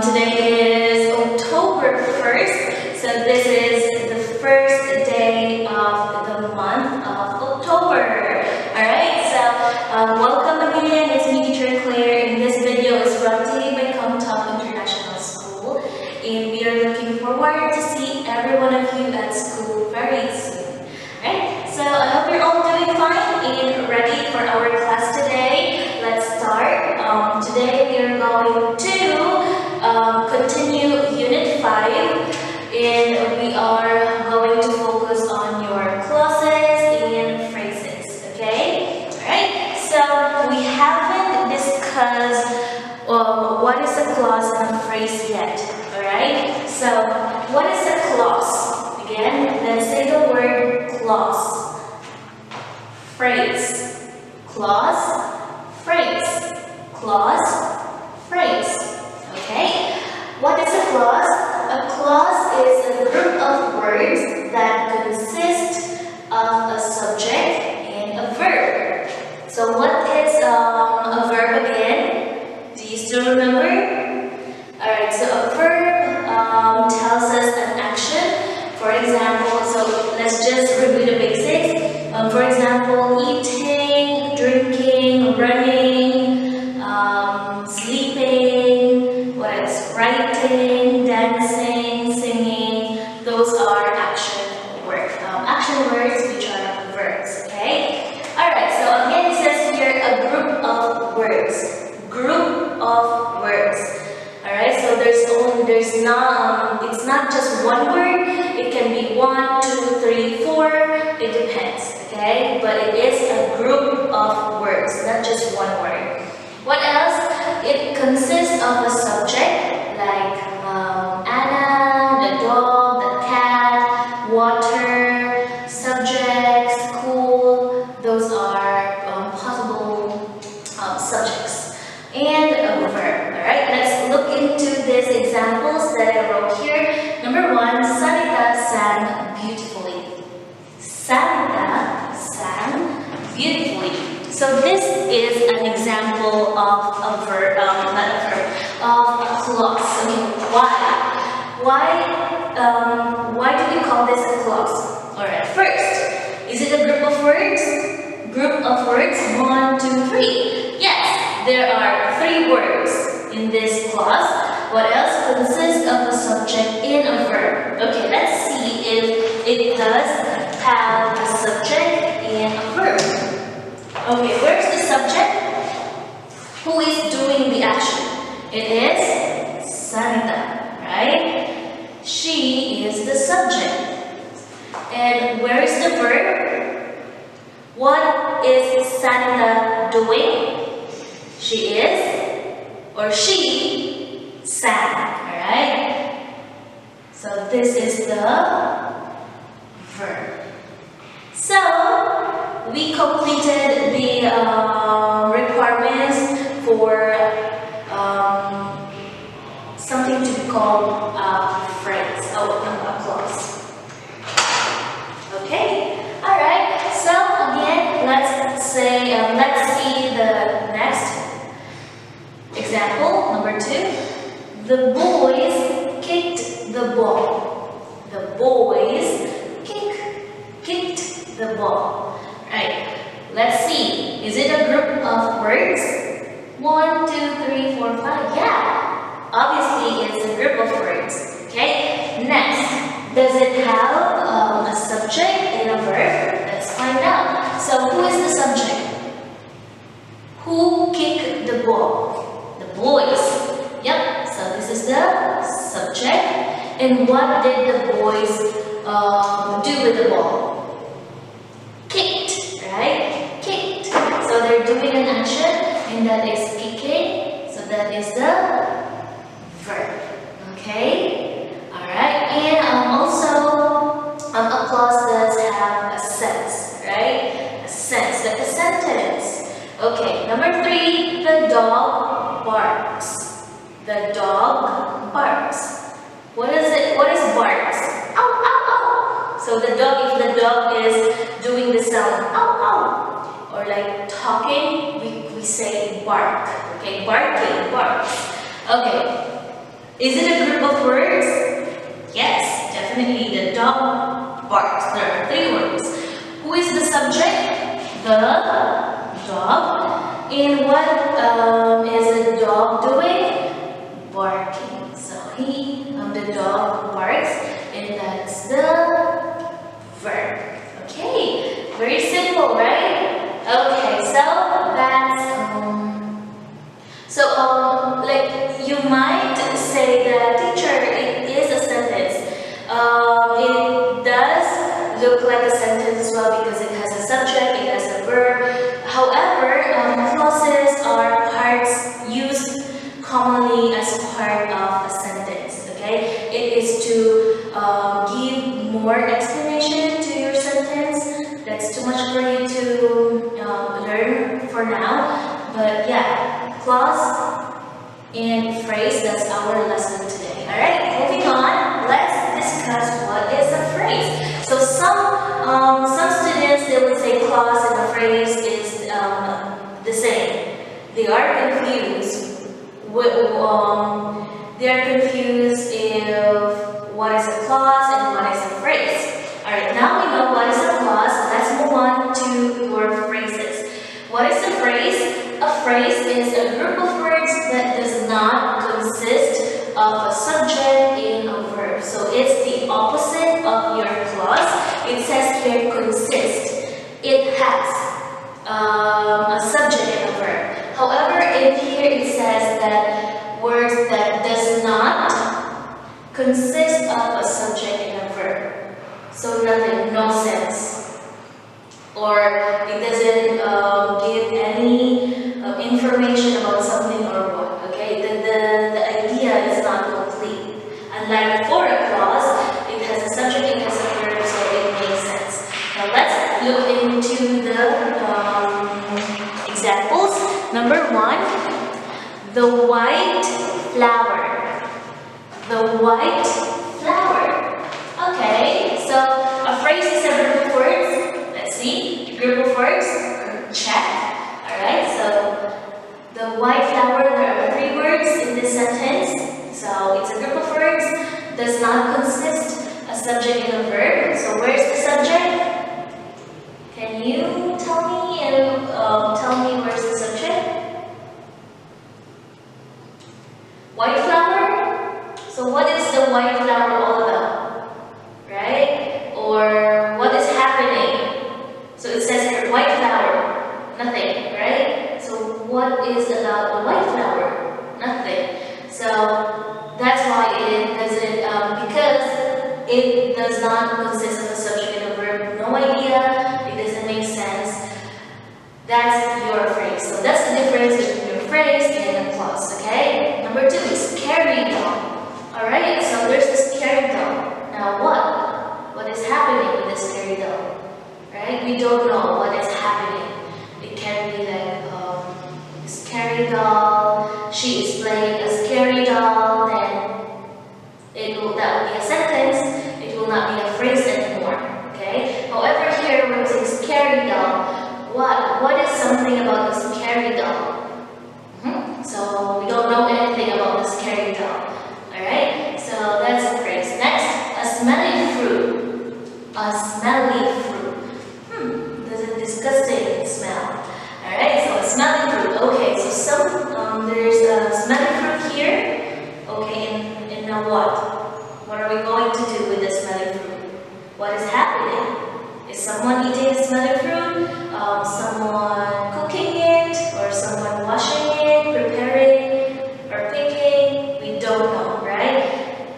Today is October 1st, so this is the first day of the month of October. Alright, so welcome again. It's me, Teacher Clair, and this video is brought to you by Camtop International School. And we are looking forward to see every one of you at school very soon. Alright, so I hope you're all doing fine and ready for our class today. Let's start. Today we are going to continue Unit 5, and we are going to focus on your clauses and phrases, okay? Alright, so we haven't discussed what is a clause and a phrase yet, alright? So, what is a clause? Again, let's say the word clause. Phrase. Clause, phrase. Clause, phrase. Okay? What is a clause? A clause is a group of words that consist of a subject and a verb. So what is a verb again? Do you still remember? Alright, so a verb tells us an action. For example, so let's just review the basics. For example, eating, drinking, running, sleeping, what else? Writing, dancing, singing. Those are action words which are verbs. Okay. All right. So again, it says here a group of words. Group of words. All right. So it's not just one word. It can be 1, 2, 3, 4. It depends. Okay. But it is a group of words, not just one word. What else? It consists of a subject like Anna, the dog, the cat, water, subject, school. Those are possible subjects. And a verb. Alright, let's look into these examples that I wrote here. Number 1, Sanita sang beautifully. Sanita sang beautifully. So this is an example of a verb, not a verb, of a clause. Okay, why do we call this a clause? Alright, first, is it a group of words? Group of words, 1, 2, 3. Yes, there are 3 words in this clause. What else consists of a subject and a verb? Okay, let's see if it does have a subject and a verb. Okay, where's the subject? Who is doing the action? It is Sanita, right? She is the subject. And where is the verb? What is Sanita doing? She sang, alright? So this is the verb. So, we completed the requirements for something to be called a phrase, a clause. Okay, alright, so again, let's see the next example, number 2. The boys kicked the ball. The boys kicked the ball. Right. Let's see. Is it a group of words? 1, 2, 3, 4, 5. Yeah. Obviously, it's a group of words. Okay. Next, does it have a subject and a verb? Let's find out. So, who is the subject? Who kicked the ball? The boys. Yep. So this is the subject. And what did the boys do with the ball? Kicked, right? Kicked. So they're doing an action, and that is kicking. So that is the verb. Okay? Alright. And also, a clause does have a sense, right? A sense, like a sentence. Okay, number 3, the dog barks. The dog barks. What is it? What is barks? Ow, ow, ow. So if the dog is doing the sound, ow, ow, or like talking, we say bark. Okay, barking, barks. Okay. Is it a group of words? Yes, definitely. The dog barks. There are 3 words. Who is the subject? The dog. And what is the dog doing? Barking. So the dog barks, and that's the verb. Okay, very simple, right? Okay, so that's like you might say that teacher, it is a sentence. It does look like a sentence as well because it has a subject, it has a verb. However, clauses are parts used commonly as part of a sentence. Okay, it is to give more explanation to your sentence. That's too much for you to learn for now. But yeah, clause and phrase, that's our lesson today. Alright, moving on, let's discuss what is a phrase. So some students, they would say clause and a phrase is the same. They are confused. They are confused if what is a clause and what is a phrase. Alright, now we know what is a clause. Let's move on to your phrases. What is a phrase? A phrase is a group of words that does not consist of a subject and a verb. So it's the opposite of your clause. It says here consist. It has a subject and a verb. However, in here it says that words that does not consist of a subject and a verb. So nothing, no sense. Or it doesn't give any information about something or what. Okay, the idea is not complete. Unlike for a clause, it has a subject, it has a verb, so it makes sense. Now let's look into the examples. Number 1, the white flower. The white flower. Okay, so a phrase is a group of words. Let's see, group of words. Check. Alright, so the white flower, there are 3 words in this sentence. So it's a group of words, does not consist a subject and a verb. So where's the subject? Can you tell me where's the subject? White flower? So what is the white flower all about? Right? Or what is happening? So it says here white flower. Nothing, right? So what is about the white flower? Nothing. So that's why it doesn't, because it does not consist of a subject and a verb. No idea, it doesn't make sense. That's your phrase. So that's the difference between your phrase and a clause, okay? Number 2 is scary doll. Alright, so there's the scary doll. Now what? What is happening with the scary doll? Right? We don't know what is happening. It can be like a scary doll, she is playing a scary doll, then that will be a sentence, it will not be a phrase anymore. Okay? However, here when we say scary doll, what is something about the scary doll? So we don't know anything about the scary doll. Alright? So that's a phrase. Next, a smelly fruit. A smelly fruit. There's a disgusting smell. Alright, so a smelly fruit. Okay, so there's a smelly fruit here. Okay, and now what? What are we going to do with the smelly fruit? What is happening? Is someone eating the smelly fruit? Someone cooking it? Or someone washing it, preparing, or picking? We don't know, right?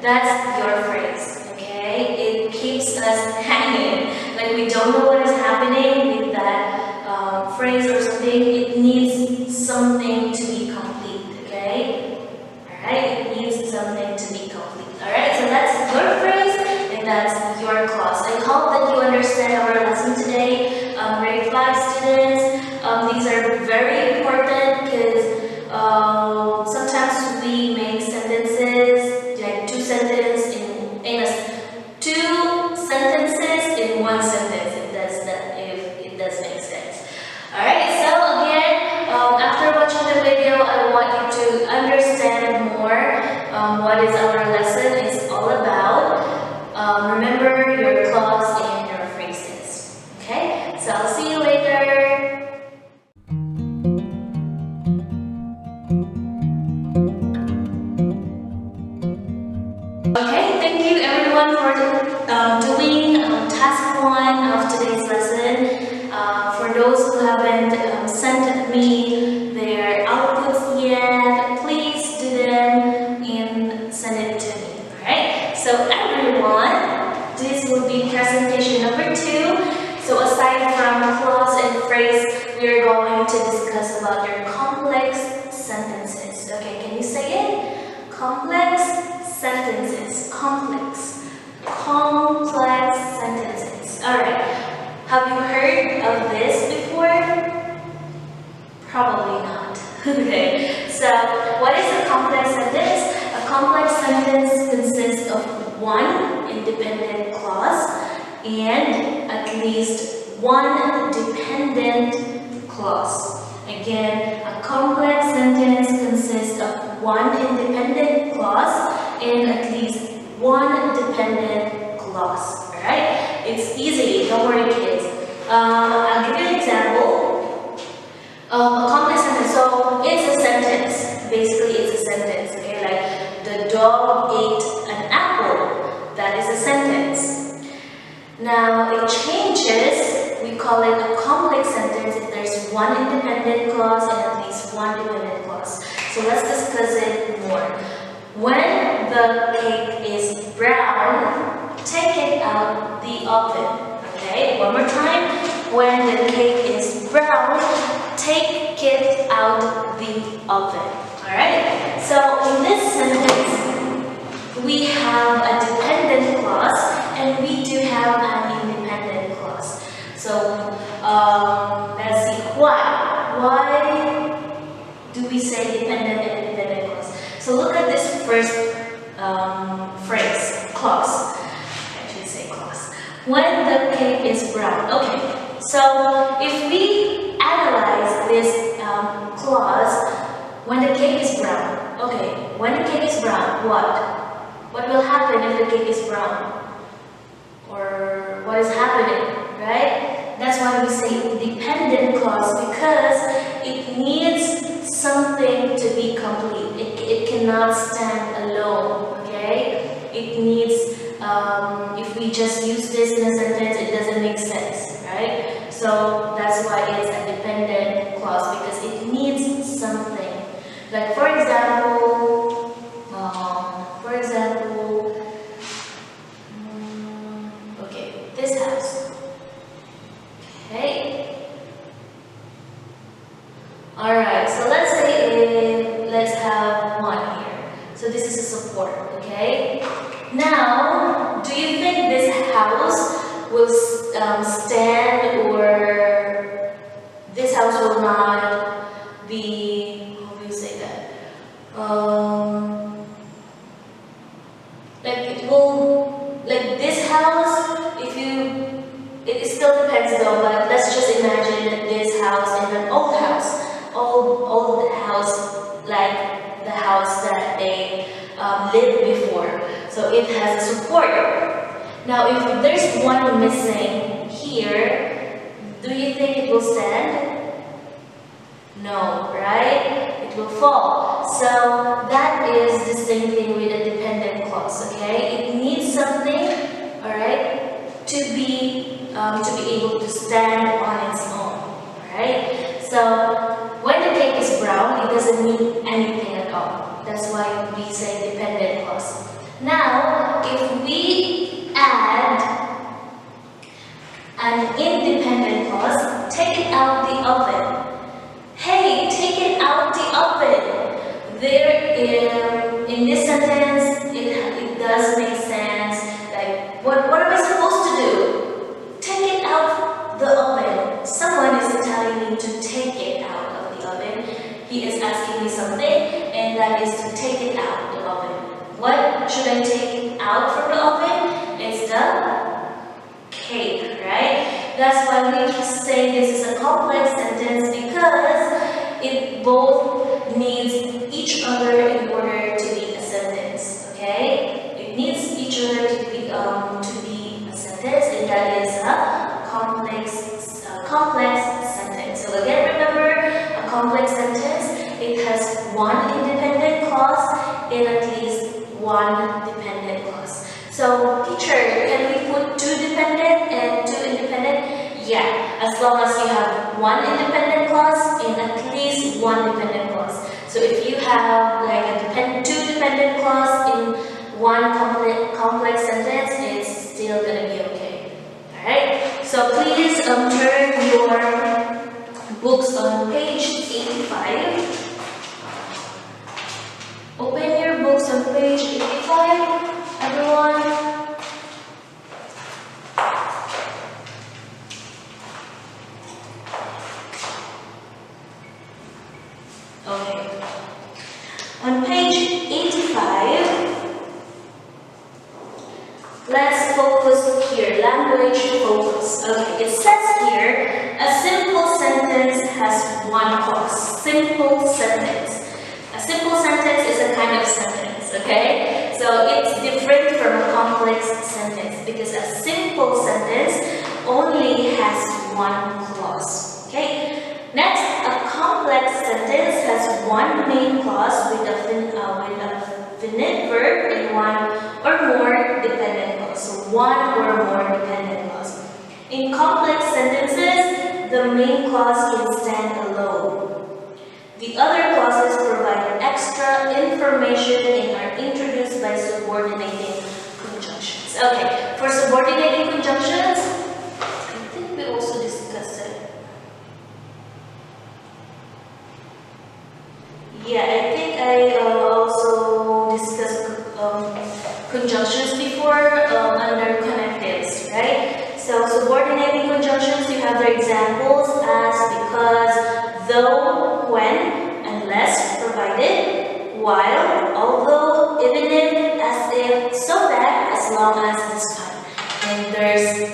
That's your phrase, okay? It keeps us hanging. Like we don't know what is happening with that phrase or something. It needs something to be complete, okay? Alright, it needs something to be complete. Alright, so that's your phrase and that's your clause. I hope that you understand our lesson today. Grade 5 students, these are very important because sometimes we make sentences, like 2 sentences what is our lesson is all about. Remember your clause and your phrases. Okay, so I'll see you later. Okay, thank you everyone for doing task 1 of today's lesson. For those who haven't sent me their outputs yet, please do them and send it to me. Alright, so everyone, this will be presentation number 2. So aside from clause and phrase, we are going to discuss about your complex sentences. Okay, can you say it? Complex sentences. Complex sentences. Alright, have you heard of this before? Probably not. Okay, so what is a complex sentence? A complex sentence consists of one independent clause and at least one dependent clause. Again, a complex sentence consists of one independent clause and at least one dependent clause. Alright? It's easy, don't worry kids. I'll give you an example. A complex sentence, so it's a sentence. Basically, it's a sentence. Okay, like the dog ate an apple. That is a sentence. Now it changes. We call it a complex sentence if there's one independent clause and at least one dependent clause. So let's discuss it more. When the cake is brown, take it out the oven. Okay, one more time. When the cake is brown, take it out the oven. Alright? So in this sentence, we have a dependent clause and we do have an independent clause. So let's see why. Why do we say dependent and independent clause? So look at this first phrase, clause. I should say clause. When the cake is brown. Okay. So if we analyze this clause, when the cake is brown. Okay, when the cake is brown, what? What will happen if the cake is brown? Or what is happening, right? That's why we say dependent clause, because it needs something to be complete. It cannot stand alone, okay? It needs, if we just use this in a sentence, it doesn't make sense, right? So that's why it's a dependent clause, because it needs something. Like for example, okay, this house. Okay. Alright, so let's say let's have one here. So this is a support, okay? Now, do you think this house will stand, or this house will not be, how do you say that? Like it will, like this house, if you, it still depends though, but let's just imagine this house in an old house. Old house, like the house that they lived before. So it has a support. Now if there's one missing here, do you think it will stand? No, right? It will fall. So that is the same thing with a dependent clause, okay? It needs something, alright, to be able to stand on its own, alright? So when the cake is brown, it doesn't mean anything at all. That's why we say dependent clause. Now, if we add an independent clause, take it out the oven. Hey, take it out the oven. There, in this sentence, it does make sense. Like, what am I supposed to do? Take it out the oven. Someone is telling me to take it out of the oven. He is asking me something, and that is to take it out of the oven. What should I take out from the oven? It's the cake, right? That's why we say this is a complex sentence, because it both needs each other in order to be a sentence. one dependent clause. So, teacher, can we put two dependent and two independent? Yeah, as long as you have one independent clause and at least one dependent clause. So if you have like a two dependent clause in one complex sentence, it's still gonna be okay. Alright? So please turn your books on page 85. Open your books on page 85, everyone. Okay. On page 85, let's focus here, language focus. Okay, it says here, a simple sentence has one clause. Simple sentence. A simple sentence is a kind of sentence, okay? So it's different from a complex sentence because a simple sentence only has one clause, okay? Next, a complex sentence has one main clause with a finite verb and one or more dependent clause. So one or more dependent clause. In complex sentences, the main clause can stand alone. The other clauses provide extra information and are introduced by subordinating conjunctions. Okay, for subordinating conjunctions, I think we also discussed it. Yeah, I think I also discussed conjunctions before under connectives, right? So subordinating conjunctions, you have their examples as, because, though, when, unless, provided, while, although, even if, as if, so that, as long as, despite. And there's